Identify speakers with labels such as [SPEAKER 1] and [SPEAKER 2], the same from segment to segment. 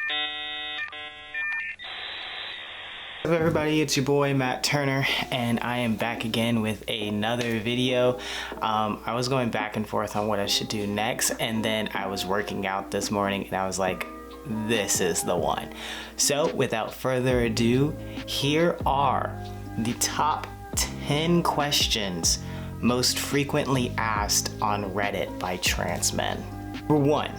[SPEAKER 1] What's up everybody, it's your boy Matt Turner and I am back again with another video. I was going back and forth on what I should do next, and then I was working out this morning and I was like, this is the one. So without further ado, here are the top 10 questions most frequently asked on Reddit by trans men. Number 1.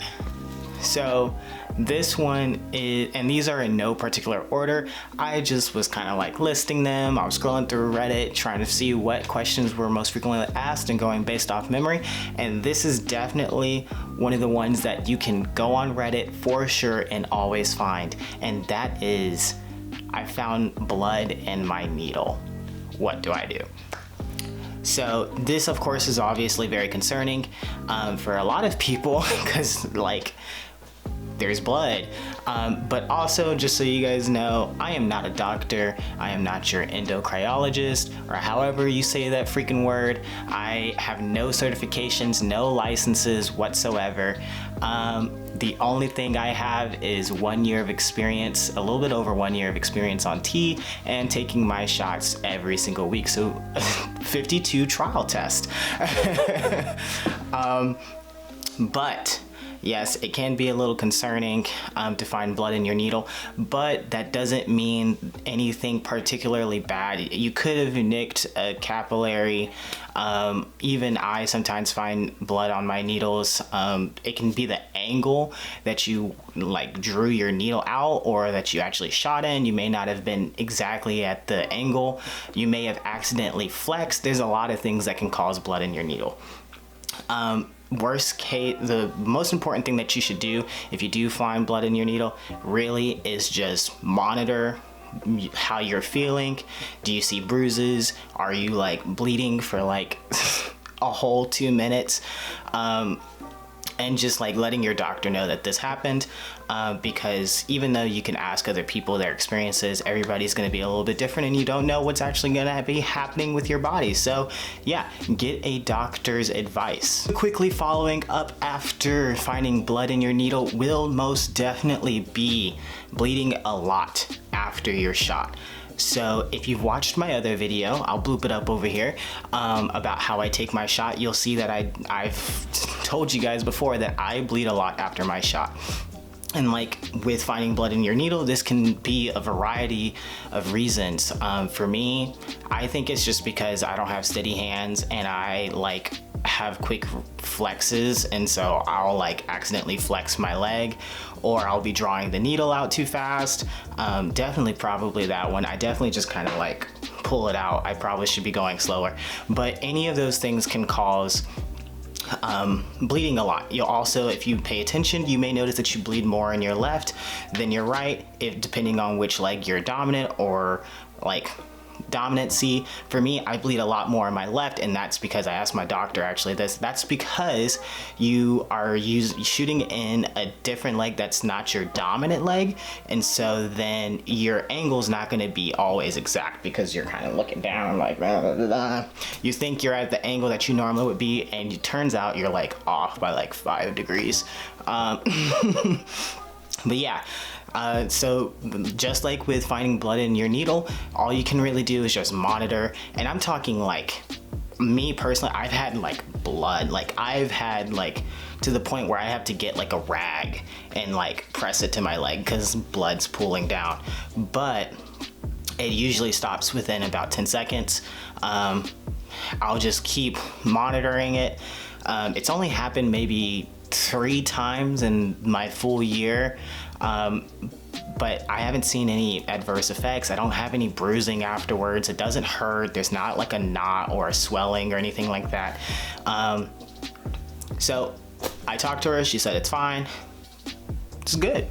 [SPEAKER 1] So this one is, and these are in no particular order, I just was kind of like listing them. I was scrolling through Reddit trying to see what questions were most frequently asked and going based off memory, and this is definitely one of the ones that you can go on Reddit for sure and always find, and that is, I found blood in my needle. What do I do? So this of course is obviously very concerning for a lot of people because like there's blood, but also just so you guys know, I am not a doctor. I am not your endocrinologist or however you say that freaking word. I have no certifications, no licenses whatsoever. The only thing I have is 1 year of experience, a little bit over 1 year of experience on T, and taking my shots every single week. So 52 trial test. But yes, it can be a little concerning to find blood in your needle, but that doesn't mean anything particularly bad. You could have nicked a capillary. Even I sometimes find blood on my needles. It can be the angle that you like drew your needle out or that you actually shot in. You may not have been exactly at the angle. You may have accidentally flexed. There's a lot of things that can cause blood in your needle. Worst case, the most important thing that you should do if you do find blood in your needle really is just monitor how you're feeling. Do you see bruises? Are you like bleeding for like a whole 2 minutes? And just like letting your doctor know that this happened, because even though you can ask other people their experiences, everybody's going to be a little bit different and you don't know what's actually going to be happening with your body. So yeah, get a doctor's advice. Quickly following up after finding blood in your needle will most definitely be bleeding a lot after your shot. So if you've watched my other video, I'll bloop it up over here, about how I take my shot, you'll see that I've told you guys before that I bleed a lot after my shot. And like with finding blood in your needle, this can be a variety of reasons. For me, I think it's just because I don't have steady hands and I like have quick flexes, and so I'll like accidentally flex my leg, or I'll be drawing the needle out too fast. Definitely probably that one. I definitely just kind of like pull it out. I probably should be going slower, but any of those things can cause bleeding a lot. You'll also, if you pay attention, you may notice that you bleed more in your left than your right, if depending on which leg you're dominant or like dominancy. For me, I bleed a lot more in my left, and that's because I asked my doctor actually that's because you are shooting in a different leg that's not your dominant leg, and so then your angle's not going to be always exact because you're kind of looking down like blah, blah, blah. You think you're at the angle that you normally would be, and it turns out you're like off by like 5 degrees. But yeah, so just like with finding blood in your needle, all you can really do is just monitor. And I'm talking like, me personally, I've had like blood, like I've had like to the point where I have to get like a rag and like press it to my leg because blood's pooling down. But it usually stops within about 10 seconds. I'll just keep monitoring it. It's only happened maybe 3 times in my full year, but I haven't seen any adverse effects. I don't have any bruising afterwards. It doesn't hurt. There's not like a knot or a swelling or anything like that. So I talked to her, she said it's fine, it's good.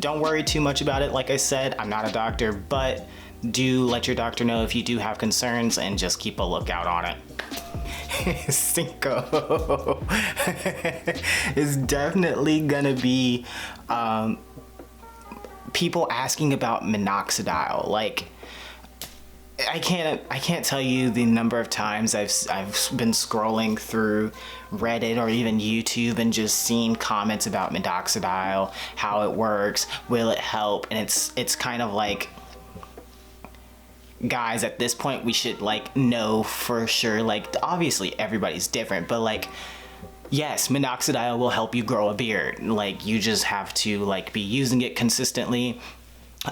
[SPEAKER 1] Don't worry too much about it. Like I said, I'm not a doctor, but do let your doctor know if you do have concerns and just keep a lookout on it. Cinco is definitely gonna be people asking about minoxidil. Like I can't tell you the number of times I've been scrolling through Reddit or even YouTube and just seen comments about minoxidil, how it works, will it help, and it's kind of like, guys, at this point we should like know for sure. Like, obviously everybody's different, but like, yes, minoxidil will help you grow a beard. Like, you just have to like be using it consistently.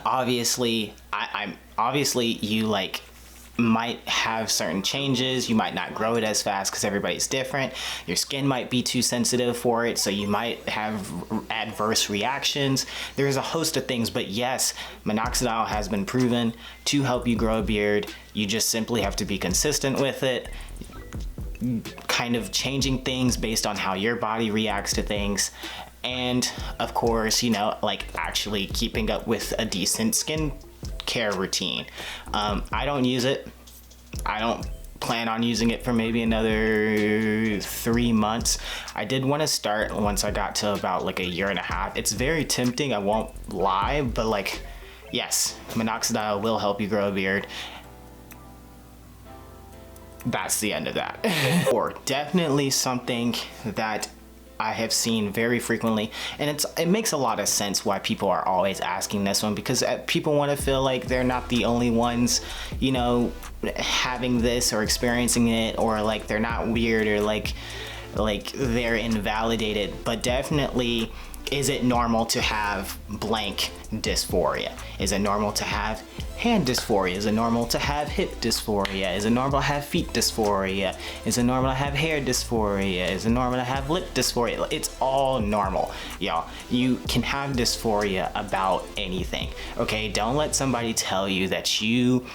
[SPEAKER 1] Obviously, I'm obviously you like might have certain changes. You might not grow it as fast because everybody's different. Your skin might be too sensitive for it, so you might have adverse reactions. There's a host of things, but yes, minoxidil has been proven to help you grow a beard. You just simply have to be consistent with it, kind of changing things based on how your body reacts to things. And of course, you know, like actually keeping up with a decent skin care routine. I don't use it. I don't plan on using it for maybe another 3 months. I did want to start once I got to about like a year and a half. It's very tempting, I won't lie, but like, yes, minoxidil will help you grow a beard. That's the end of that. Or definitely something that I have seen very frequently, and it makes a lot of sense why people are always asking this one, because people want to feel like they're not the only ones, you know, having this or experiencing it, or like they're not weird, or like they're invalidated. But definitely, is it normal to have blank dysphoria? Is it normal to have hand dysphoria? Is it normal to have hip dysphoria? Is it normal to have feet dysphoria? Is it normal to have hair dysphoria? Is it normal to have lip dysphoria? It's all normal, y'all. You can have dysphoria about anything, okay? Don't let somebody tell you that you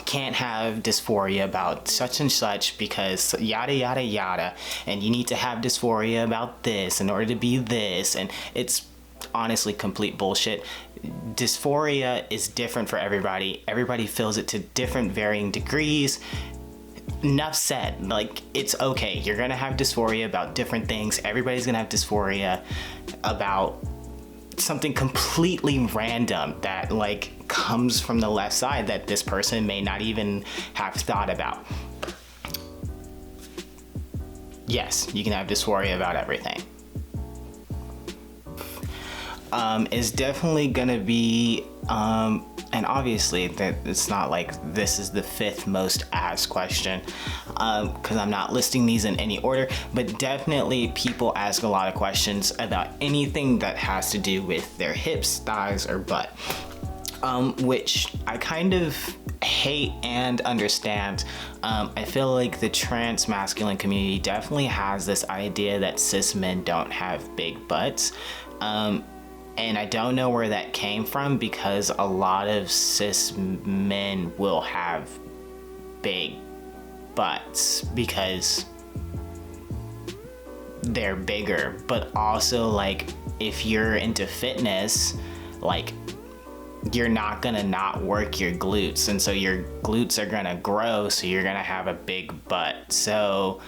[SPEAKER 1] can't have dysphoria about such and such because yada yada yada, and you need to have dysphoria about this in order to be this, and it's honestly complete bullshit. Dysphoria is different for everybody. Everybody feels it to different varying degrees. Enough said. Like, it's okay. You're gonna have dysphoria about different things. Everybody's gonna have dysphoria about something completely random that like comes from the left side that this person may not even have thought about. Yes, you can have dysphoria about everything. Is definitely gonna be, and obviously that it's not like this is the 5th most asked question, because I'm not listing these in any order, but definitely people ask a lot of questions about anything that has to do with their hips, thighs, or butt, which I kind of hate and understand. I feel like the trans masculine community definitely has this idea that cis men don't have big butts. And I don't know where that came from, because a lot of cis men will have big butts because they're bigger. But also, like, if you're into fitness, like, you're not gonna not work your glutes, and so your glutes are gonna grow, so you're gonna have a big butt. So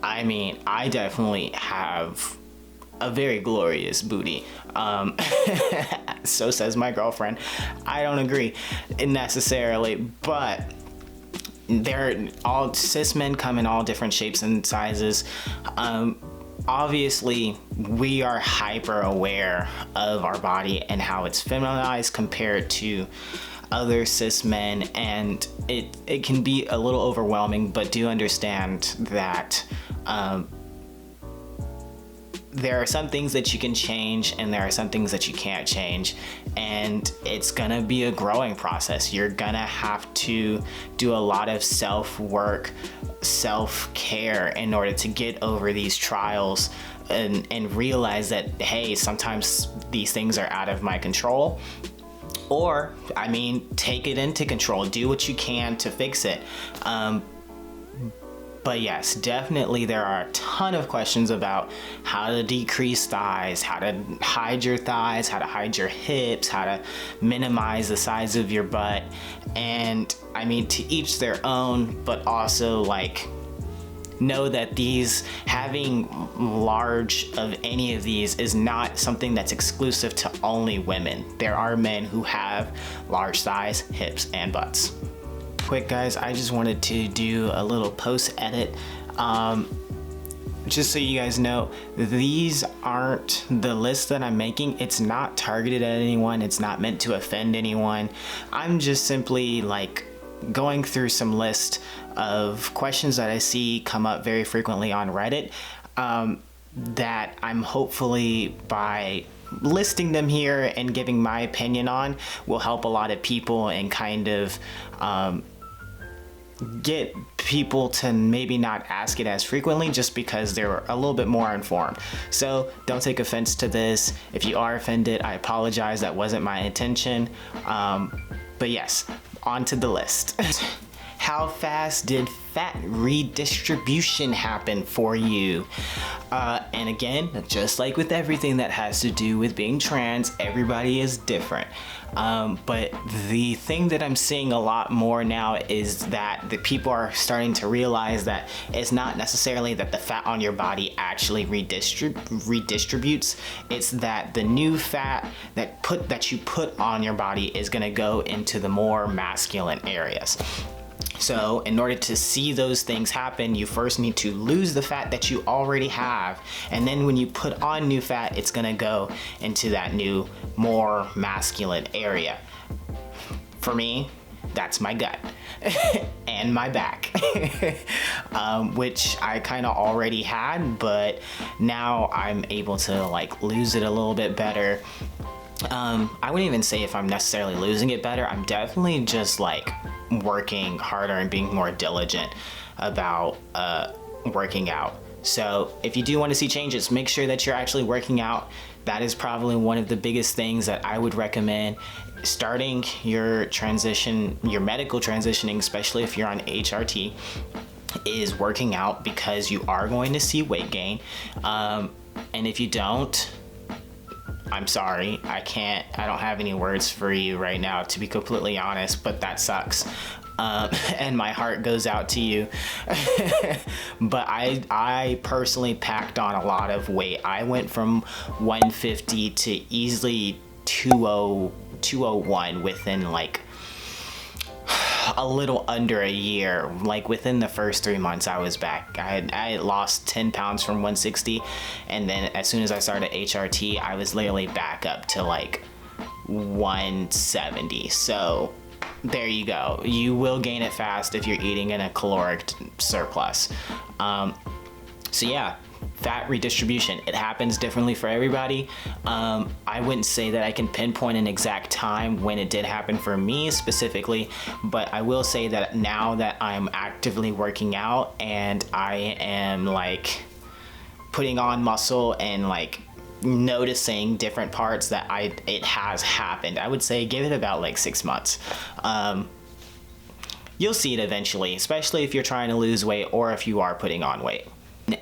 [SPEAKER 1] I mean, I definitely have a very glorious booty. So says my girlfriend. I don't agree necessarily, but they're all, cis men come in all different shapes and sizes. Obviously, we are hyper aware of our body and how it's feminized compared to other cis men, and it can be a little overwhelming, but do understand that there are some things that you can change and there are some things that you can't change, and it's gonna be a growing process. You're gonna have to do a lot of self-work, self-care in order to get over these trials and realize that, hey, sometimes these things are out of my control. Or, I mean, take it into control, do what you can to fix it. But yes, definitely there are a ton of questions about how to decrease thighs, how to hide your thighs, how to hide your hips, how to minimize the size of your butt. And I mean, to each their own, but also like, know that these, having large of any of these is not something that's exclusive to only women. There are men who have large thighs, hips, and butts. quick, guys, I just wanted to do a little post edit. Just so you guys know, these aren't the list that I'm making. It's not targeted at anyone. It's not meant to offend anyone. I'm just simply like going through some list of questions that I see come up very frequently on Reddit, that I'm hopefully, by listing them here and giving my opinion on, will help a lot of people and kind of get people to maybe not ask it as frequently, just because they're a little bit more informed. So don't take offense to this. If you are offended, I apologize. That wasn't my intention. But yes, on to the list. How fast did fat redistribution happen for you? And again, just like with everything that has to do with being trans, everybody is different. But the thing that I'm seeing a lot more now is that the people are starting to realize that it's not necessarily that the fat on your body actually redistributes. It's that the new fat that you put on your body is going to go into the more masculine areas. So in order to see those things happen, you first need to lose the fat that you already have. And then when you put on new fat, it's gonna go into that new, more masculine area. For me, that's my gut and my back, which I kind of already had, but now I'm able to like lose it a little bit better. I wouldn't even say if I'm necessarily losing it better. I'm definitely just like working harder and being more diligent about working out. So if you do want to see changes, make sure that you're actually working out. That is probably one of the biggest things that I would recommend. Starting your transition, your medical transitioning, especially if you're on HRT, is working out, because you are going to see weight gain. And if you don't, I'm sorry, I don't have any words for you right now, to be completely honest, but that sucks. And my heart goes out to you. But I personally packed on a lot of weight. I went from 150 to easily 201 within like a little under a year. Like within the first 3 months I was back. I had lost 10 pounds from 160, and then as soon as I started HRT, I was literally back up to like 170. So there you go. You will gain it fast if you're eating in a caloric surplus. So yeah, fat redistribution, it happens differently for everybody. I wouldn't say that I can pinpoint an exact time when it did happen for me specifically, but I will say that now that I'm actively working out and I am like putting on muscle and like noticing different parts, that it has happened. I would say give it about like 6 months. You'll see it eventually, especially if you're trying to lose weight or if you are putting on weight.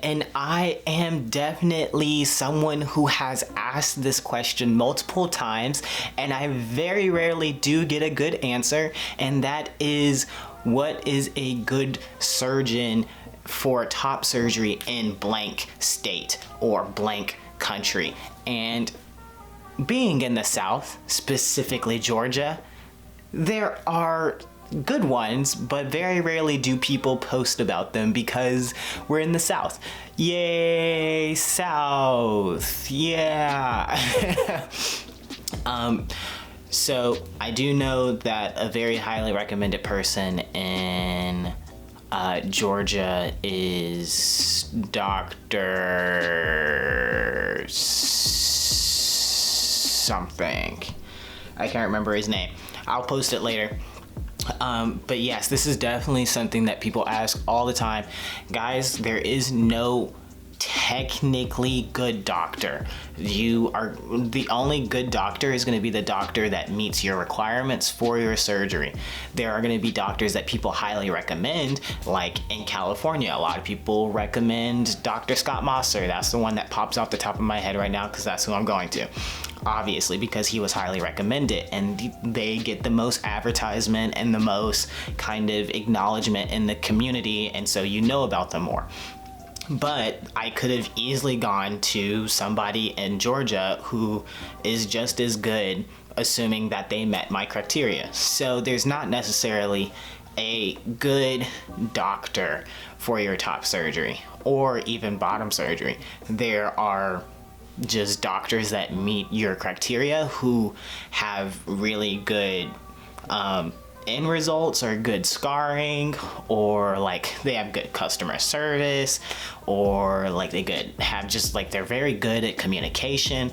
[SPEAKER 1] And I am definitely someone who has asked this question multiple times, and I very rarely do get a good answer, and that is, what is a good surgeon for top surgery in blank state or blank country? And being in the South, specifically Georgia, there are good ones, but very rarely do people post about them because we're in the South. Yay, South, yeah. So I do know that a very highly recommended person in Georgia is Dr. something. I can't remember his name. I'll post it later. But yes, this is definitely something that people ask all the time. Guys, there is no technically good doctor. The only good doctor is going to be the doctor that meets your requirements for your surgery. There are going to be doctors that people highly recommend, like in California, a lot of people recommend Dr. Scott Mosser. That's the one that pops off the top of my head right now, because that's who I'm going to. Obviously, because he was highly recommended, and they get the most advertisement and the most kind of acknowledgement in the community, and so you know about them more. But I could have easily gone to somebody in Georgia who is just as good, assuming that they met my criteria. So there's not necessarily a good doctor for your top surgery or even bottom surgery. There are just doctors that meet your criteria who have really good end results or good scarring, or like they have good customer service, or like they're very good at communication,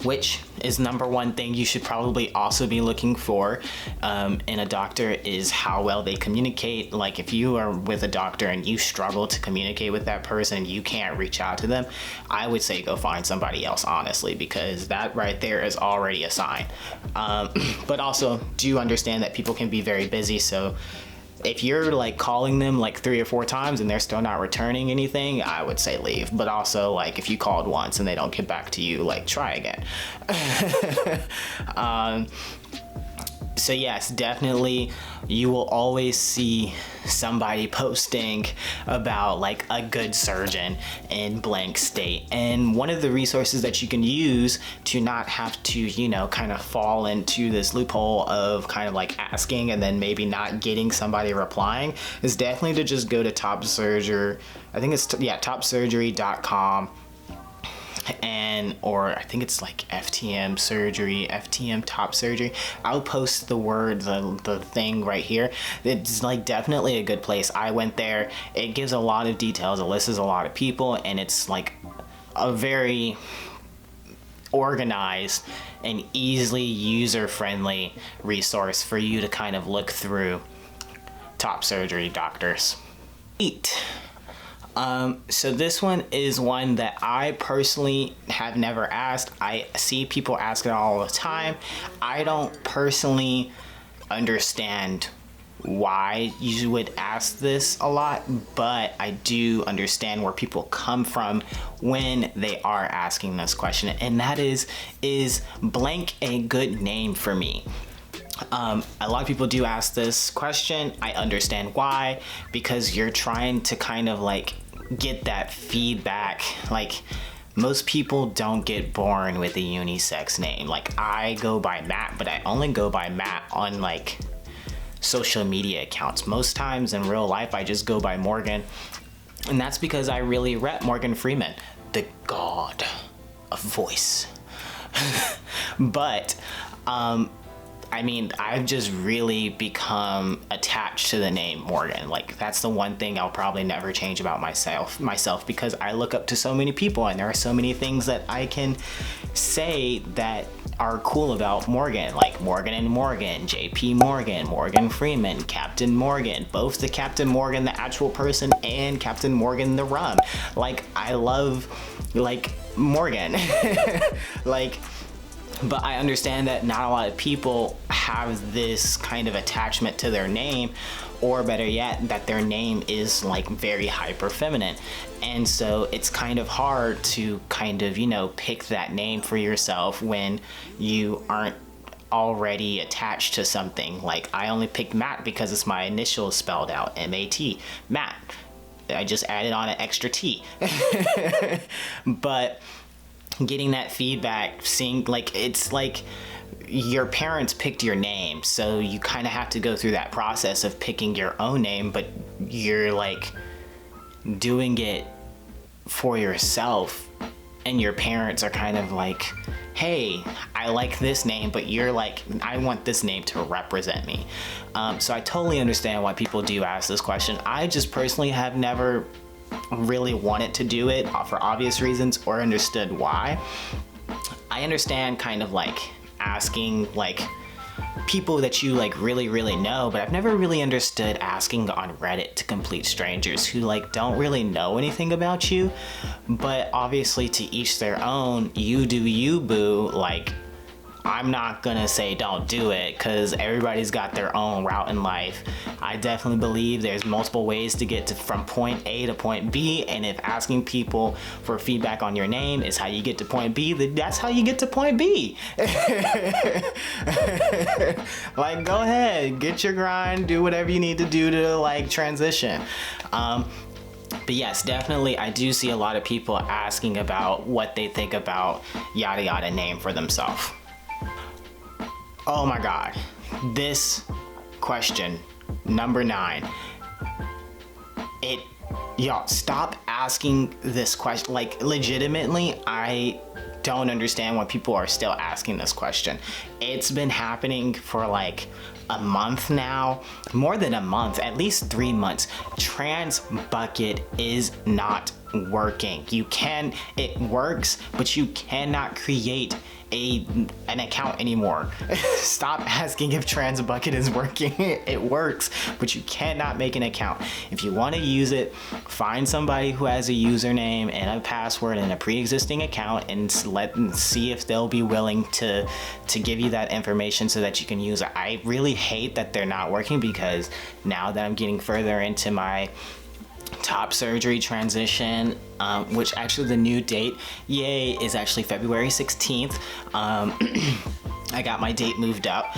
[SPEAKER 1] which is number one thing you should probably also be looking for in a doctor, is how well they communicate. Like if you are with a doctor and you struggle to communicate with that person, you can't reach out to them, I would say go find somebody else, honestly, because that right there is already a sign. But also do understand that people can be very busy, so if you're like calling them like 3 or 4 times and they're still not returning anything, I would say leave. But also, like, if you called once and they don't get back to you, like, try again. So yes, definitely you will always see somebody posting about like a good surgeon in blank state. And one of the resources that you can use to not have to, you know, kind of fall into this loophole of kind of like asking and then maybe not getting somebody replying is definitely to just go to Top Surgery. I think it's topsurgery.com. Or I think it's like FTM surgery, FTM top surgery. I'll post the thing right here. It's like definitely a good place. I went there. It gives a lot of details. It lists a lot of people, and it's like a very organized and easily user-friendly resource for you to kind of look through top surgery doctors. So this one is one that I personally have never asked. I see people ask it all the time. I don't personally understand why you would ask this a lot, but I do understand where people come from when they are asking this question, and that is blank a good name for me? A lot of people do ask this question. I understand why, because you're trying to kind of like get that feedback. Like, most people don't get born with a unisex name. Like, I go by Matt, but I only go by Matt on like social media accounts. Most times in real life I just go by Morgan, and that's because I really rep Morgan Freeman, the god of voice. But I mean, I've just really become attached to the name Morgan. Like, that's the one thing I'll probably never change about myself, because I look up to so many people, and there are so many things that I can say that are cool about Morgan, like Morgan and Morgan, JP Morgan, Morgan Freeman, Captain Morgan, both the Captain Morgan, the actual person, and Captain Morgan, the rum. Like, I love, like, Morgan. Like, but I understand that not a lot of people have this kind of attachment to their name, or better yet, that their name is like very hyper feminine. And so it's kind of hard to kind of, you know, pick that name for yourself when you aren't already attached to something. Like, I only picked Matt because it's my initials spelled out, M-A-T, Matt. I just added on an extra T. But getting that feedback, seeing, like, it's like your parents picked your name, so you kind of have to go through that process of picking your own name, but you're like doing it for yourself, and your parents are kind of like, hey, I like this name, but you're like, I want this name to represent me. So I totally understand why people do ask this question. I just personally have never really wanted to do it for obvious reasons, or understood why. I understand kind of like asking like people that you like really know, but I've never really understood asking on Reddit to complete strangers who like don't really know anything about you. But obviously, to each their own. You do you, boo. Like, I'm not gonna say don't do it, because everybody's got their own route in life. I definitely believe there's multiple ways to get from point A to point B, and if asking people for feedback on your name is how you get to point B, then that's how you get to point B. Like, go ahead, get your grind, do whatever you need to do to like transition. But yes, definitely I do see a lot of people asking about what they think about yada yada name for themselves. Oh my God, this question Number 9. Y'all, stop asking this question. Like, legitimately, I don't understand why people are still asking this question. It's been happening for like a month now, more than a month, at least 3 months. Trans Bucket is not working. It works, but you cannot create an account anymore. Stop asking if Trans Bucket is working. It works, but you cannot make an account. If you want to use it, find somebody who has a username and a password and a pre-existing account, and see if they'll be willing to give you that information so that you can use it. I really hate that they're not working, because now that I'm getting further into my top surgery transition, which actually the new date, yay, is actually February 16th. I got my date moved up.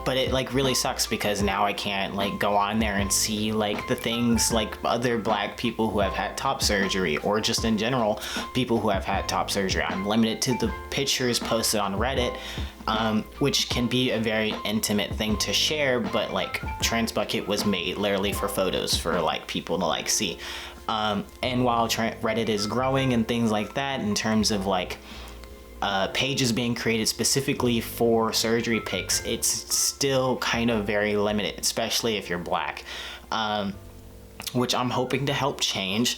[SPEAKER 1] But it like really sucks, because now I can't like go on there and see like the things like other Black people who have had top surgery, or just in general people who have had top surgery. I'm limited to the pictures posted on Reddit, which can be a very intimate thing to share, but like Trans Bucket was made literally for photos for like people to like see. And while Reddit is growing and things like that, in terms of like pages being created specifically for surgery pics, it's still kind of very limited, especially if you're Black, which I'm hoping to help change.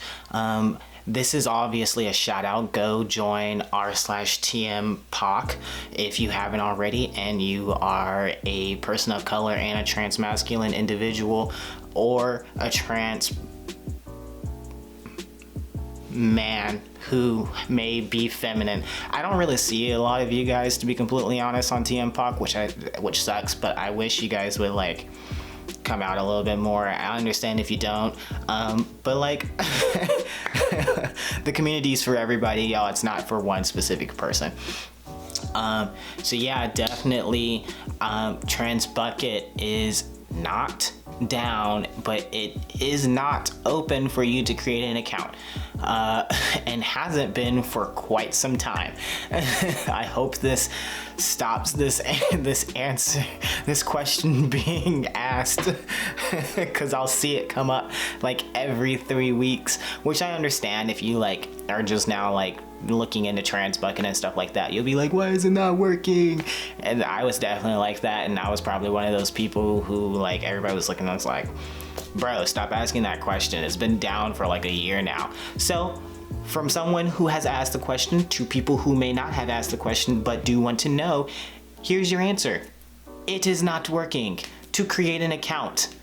[SPEAKER 1] This is obviously a shout out. Go join r/TMPOC if you haven't already, and you are a person of color and a trans masculine individual, or a trans man who may be feminine. I don't really see a lot of you guys, to be completely honest, on TMPOC, which sucks, but I wish you guys would like come out a little bit more. I understand if you don't, but like the community is for everybody, y'all. It's not for one specific person. So yeah, definitely, Trans Bucket is not down, but it is not open for you to create an account, and hasn't been for quite some time. I hope this stops this question being asked, because I'll see it come up like every 3 weeks, which I understand. If you like are just now like looking into Trans Bucket and stuff like that, you'll be like, why is it not working? And I was definitely like that, and I was probably one of those people who like everybody was looking at us like, bro, stop asking that question. It's been down for like a year now. So from someone who has asked the question to people who may not have asked the question but do want to know, here's your answer. It is not working to create an account,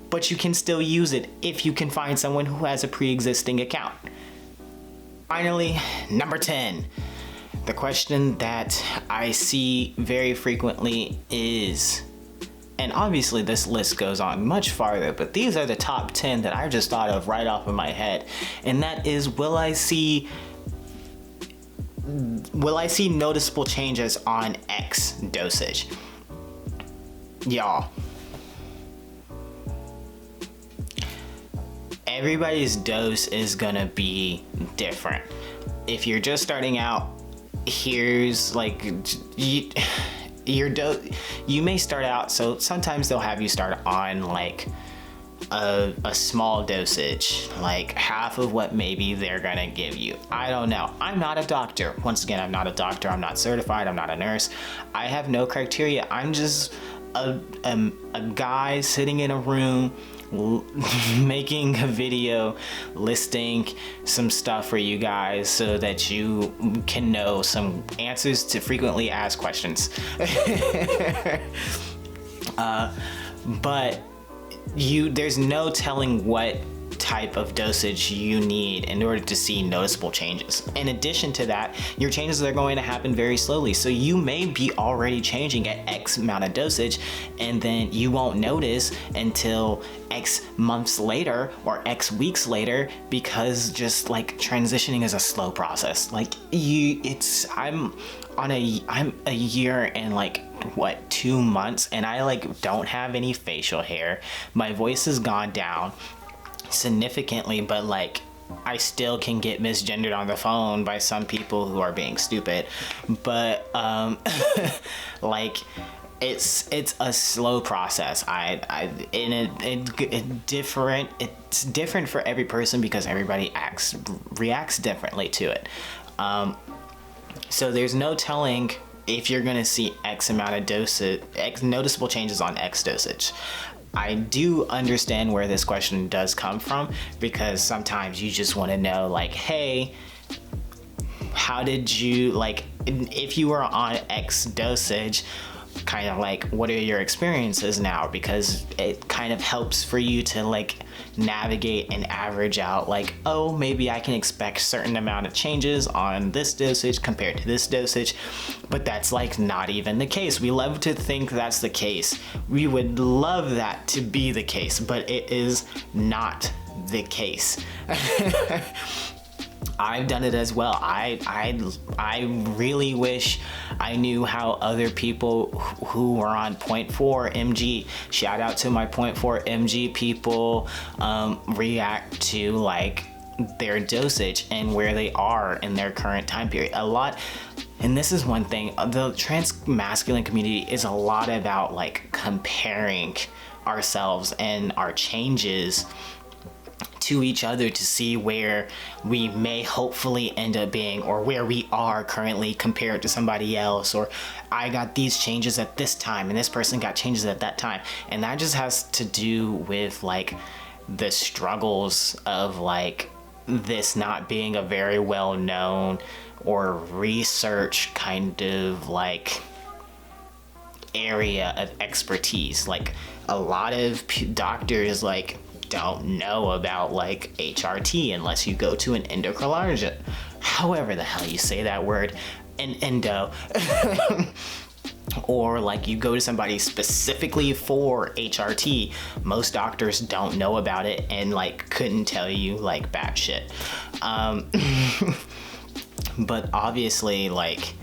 [SPEAKER 1] but you can still use it if you can find someone who has a pre-existing account. Finally, number 10. The question that I see very frequently is, and obviously this list goes on much farther, but these are the top 10 that I just thought of right off of my head. And that is, will I see noticeable changes on X dosage? Y'all, everybody's dose is gonna be different. If you're just starting out, here's like your dose. You may start out, so sometimes they'll have you start on like a small dosage, like half of what maybe they're gonna give you. I don't know. I'm not a doctor. Once again, I'm not a doctor. I'm not certified. I'm not a nurse. I have no criteria. I'm just a guy sitting in a room making a video listing some stuff for you guys so that you can know some answers to frequently asked questions. But there's no telling what type of dosage you need in order to see noticeable changes. In addition to that, your changes are going to happen very slowly. So you may be already changing at X amount of dosage, and then you won't notice until X months later or X weeks later, because just like transitioning is a slow process. Like I'm a year and like 2 months, and I like don't have any facial hair. My voice has gone down significantly, but like I still can get misgendered on the phone by some people who are being stupid. But like it's a slow process. It's different for every person because everybody reacts differently to it. So there's no telling if you're gonna see X amount of dosage, noticeable changes on X dosage. I do understand where this question does come from, because sometimes you just want to know, like, hey, how did you, like, if you were on X dosage, kind of like, what are your experiences now? Because it kind of helps for you to like navigate and average out, like, oh, maybe I can expect certain amount of changes on this dosage compared to this dosage. But that's like not even the case. We love to think that's the case. We would love that to be the case, but it is not the case. I've done it as well. I really wish I knew how other people who were on 0.4 mg, shout out to my 0.4 mg people, react to like their dosage and where they are in their current time period. A lot, and this is one thing, the trans masculine community is a lot about like comparing ourselves and our changes to each other to see where we may hopefully end up being, or where we are currently compared to somebody else, or I got these changes at this time and this person got changes at that time. And that just has to do with like the struggles of like this not being a very well known or research kind of like area of expertise. Like a lot of doctors like don't know about like HRT unless you go to an endocrinologist, however the hell you say that word, an endo. Or like you go to somebody specifically for HRT, most doctors don't know about it and like couldn't tell you like bad shit. But obviously like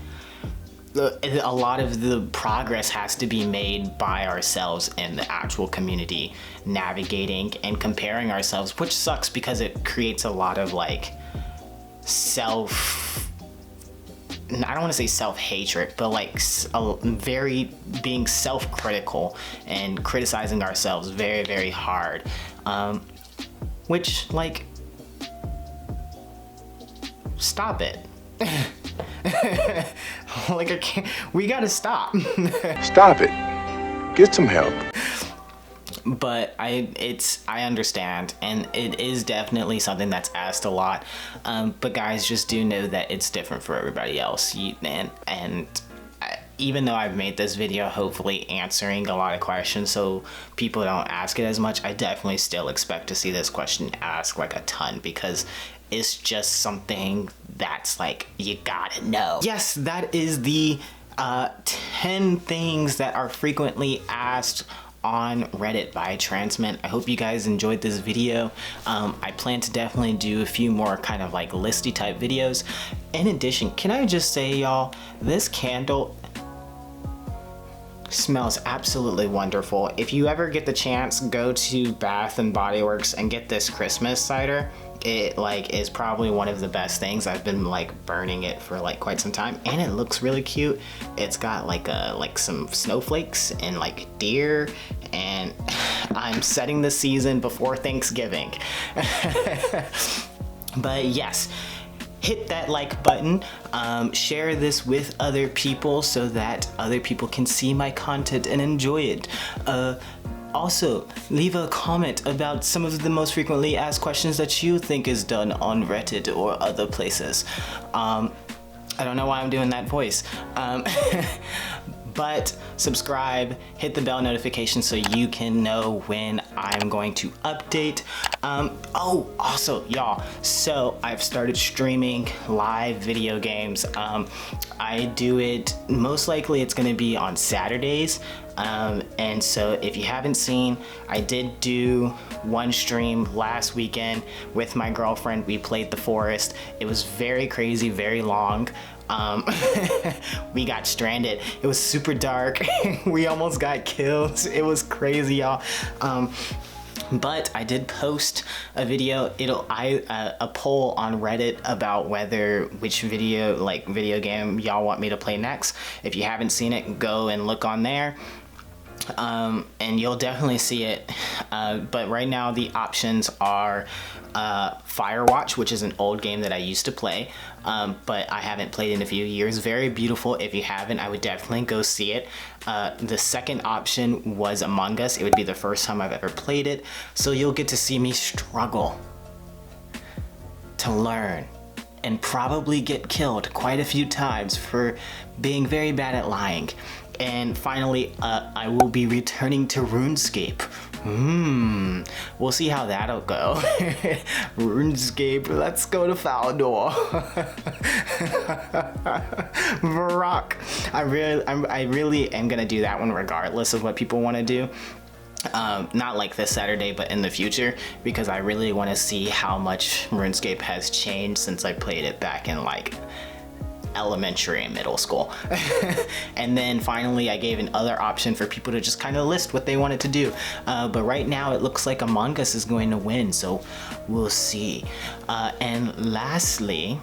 [SPEAKER 1] a lot of the progress has to be made by ourselves in the actual community, navigating and comparing ourselves, which sucks because it creates a lot of like I don't want to say self-hatred, but like very being self-critical and criticizing ourselves very, very hard. Which like, stop it. Like I can't, we gotta stop.
[SPEAKER 2] Stop it. Get some help.
[SPEAKER 1] But I understand, and it is definitely something that's asked a lot. But guys, just do know that it's different for everybody else. Even though I've made this video hopefully answering a lot of questions so people don't ask it as much, I definitely still expect to see this question asked like a ton, because it's just something that's like, you gotta know. Yes, that is the 10 things that are frequently asked on Reddit by trans men. I hope you guys enjoyed this video. I plan to definitely do a few more kind of like listy type videos. In addition, can I just say, y'all, this candle smells absolutely wonderful. If you ever get the chance, go to Bath and Body Works and get this Christmas cider. It like is probably one of the best things. I've been like burning it for like quite some time, and it looks really cute. It's got like some snowflakes and like deer, and I'm setting the season before Thanksgiving. But yes, hit that like button, share this with other people so that other people can see my content and enjoy it. Also, leave a comment about some of the most frequently asked questions that you think is done on Reddit or other places. I don't know why I'm doing that voice. But subscribe, hit the bell notification so you can know when I'm going to update. Oh, also, y'all, so I've started streaming live video games. I do it, most likely it's gonna be on Saturdays. And so if you haven't seen, I did do one stream last weekend with my girlfriend. We played The Forest. It was very crazy, very long. We got stranded. It was super dark. We almost got killed. It was crazy, y'all. But I did post a video, a poll on Reddit about which video game y'all want me to play next. If you haven't seen it, go and look on there. And you'll definitely see it. But right now the options are Firewatch, which is an old game that I used to play, but I haven't played in a few years. Very beautiful. If you haven't, I would definitely go see it. The second option was Among Us. It would be the first time I've ever played it, so you'll get to see me struggle to learn and probably get killed quite a few times for being very bad at lying. And finally, I will be returning to RuneScape. We'll see how that'll go. RuneScape, let's go to Faldor. Varrock. I really am gonna do that one regardless of what people want to do. Not like this Saturday, but in the future, because I really want to see how much RuneScape has changed since I played it back in like elementary and middle school. And then finally I gave an other option for people to just kind of list what they wanted to do, but right now it looks like Among Us is going to win, so we'll see. And lastly,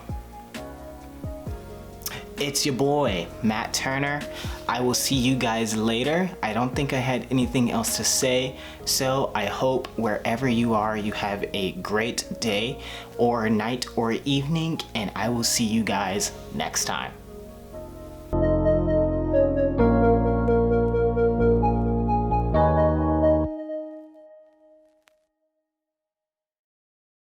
[SPEAKER 1] it's your boy Matt Turner. I will see you guys later. I don't think I had anything else to say, so I hope wherever you are you have a great day or night or evening, and I will see you guys next time.